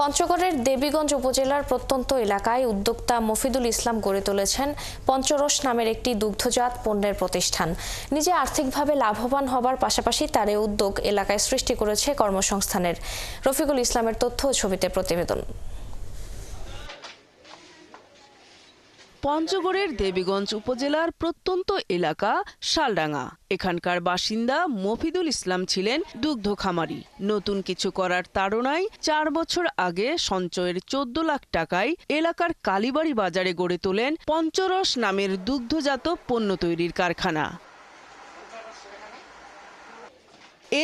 পঞ্চগড়ের দেবীগঞ্জ উপজেলার প্রত্যন্ত এলাকায় উদ্যোক্তা মফিদুল ইসলাম গড়ে তুলেছেন পঞ্চরস নামের একটি দুগ্ধজাত পণ্যের প্রতিষ্ঠান। নিজে আর্থিকভাবে লাভবান হবার পাশাপাশি তার এই উদ্যোগ এলাকায় সৃষ্টি করেছে কর্মসংস্থানের। রফিকুল ইসলামের তথ্য ও ছবিতে প্রতিবেদন। পঞ্চগড়ের দেবীগঞ্জ উপজেলার প্রত্যন্ত এলাকা শালডাঙ্গা। এখানকার বাসিন্দা মফিদুল ইসলাম ছিলেন দুগ্ধ খামারি। নতুন কিছু করার তাড়নায় 4 বছর আগে সঞ্চয়ের 14 লাখ টাকায় এলাকার কালীবাড়ি বাজারে গড়ে তোলেন পঞ্চরস নামের দুগ্ধজাত পণ্য তৈরির কারখানা।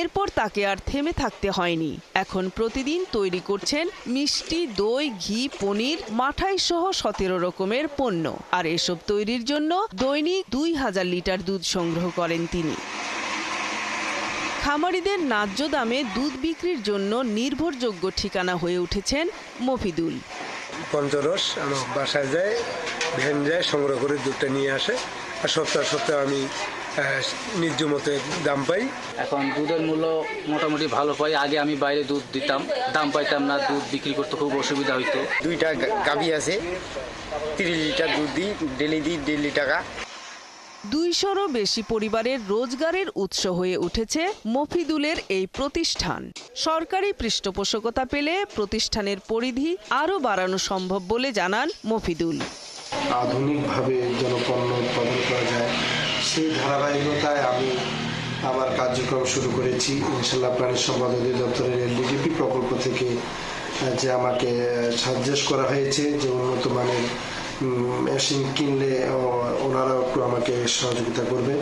এরপর তাকে আর থেমে থাকতে হয়নি। এখন প্রতিদিন তৈরি করছেন মিষ্টি, দই, ঘি, পনির, মাঠাই সহ 17 রকমের পণ্য। আর এসব তৈরির জন্য দৈনিক 2000 লিটার দুধ সংগ্রহ করেন তিনি। খামারিদের ন্যায্য দামে দুধ বিক্রির জন্য নির্ভরযোগ্য ঠিকানা হয়ে উঠেছেন মফিদুল। পঞ্চরস আমার বাসায় যায়, ভ্যান যায়, সংগ্রহ করে দুধটা নিয়ে আসে। আর সপ্তাহে আমি ন্যায্য মতো দাম পাই। এখন দুধের মূল্য মোটামুটি ভালো পাই। আগে আমি বাইরে দুধ দিতাম, দাম পাইতাম না, দুধ বিক্রি করতে খুব অসুবিধা হইতো। 2টা গাভী আছে, 30 লিটার দুধ দিই, ডেলি দিই 1.5 টাকা। 200রও বেশি পরিবারের রোজগারের উৎস হয়ে উঠেছে মফিদুলের এই প্রতিষ্ঠান। সরকারি পৃষ্ঠপোষকতা পেলে প্রতিষ্ঠানের পরিধি আরও বাড়ানো সম্ভব বলে জানান মফিদুল। আধুনিকভাবে যেন পণ্য উৎপাদন করা যায়, সেই ধারাবাহিকতায় আমি আমার কার্যক্রম শুরু করেছি। ইনশাল্লাহ প্রাণী সম্পদ অধিদপ্তরের এলডিডিপি প্রকল্প থেকে যে আমাকে সাজেস্ট করা হয়েছে যে উন্নত মানের মেশিন কিনলে ওনারাও একটু আমাকে সহযোগিতা করবে।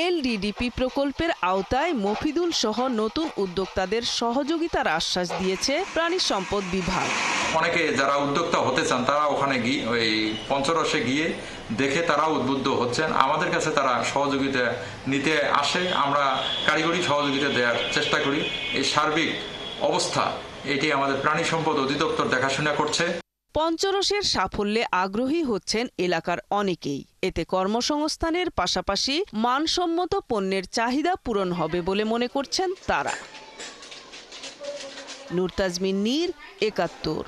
এলডিডিপি প্রকল্পের আওতায় মফিদুল সহ নতুন উদ্যোক্তাদের সহযোগিতার আশ্বাস দিয়েছে প্রাণী সম্পদ বিভাগ। অনেকে যারা উদ্যোক্তা হতে চান তারা ওখানে গিয়ে ওই পঞ্চরসে গিয়ে দেখে তারা উদ্বুদ্ধ হচ্ছেন। আমাদের কাছে তারা সহযোগিতা নিতে আসে, আমরা কারিগরি সহযোগিতা দেওয়ার চেষ্টা করি। এই সার্বিক অবস্থা এটি আমাদের প্রাণী সম্পদ অধিদপ্তর দেখাশোনা করছে। পঞ্চরসের সাফল্যে আগ্রহী হচ্ছেন এলাকার অনেকেই। এতে কর্মসংস্থানের পাশাপাশি মানসম্মত পণ্যের চাহিদা পূরণ হবে বলে মনে করছেন তারা। নূর তাজমিন নীর, 71।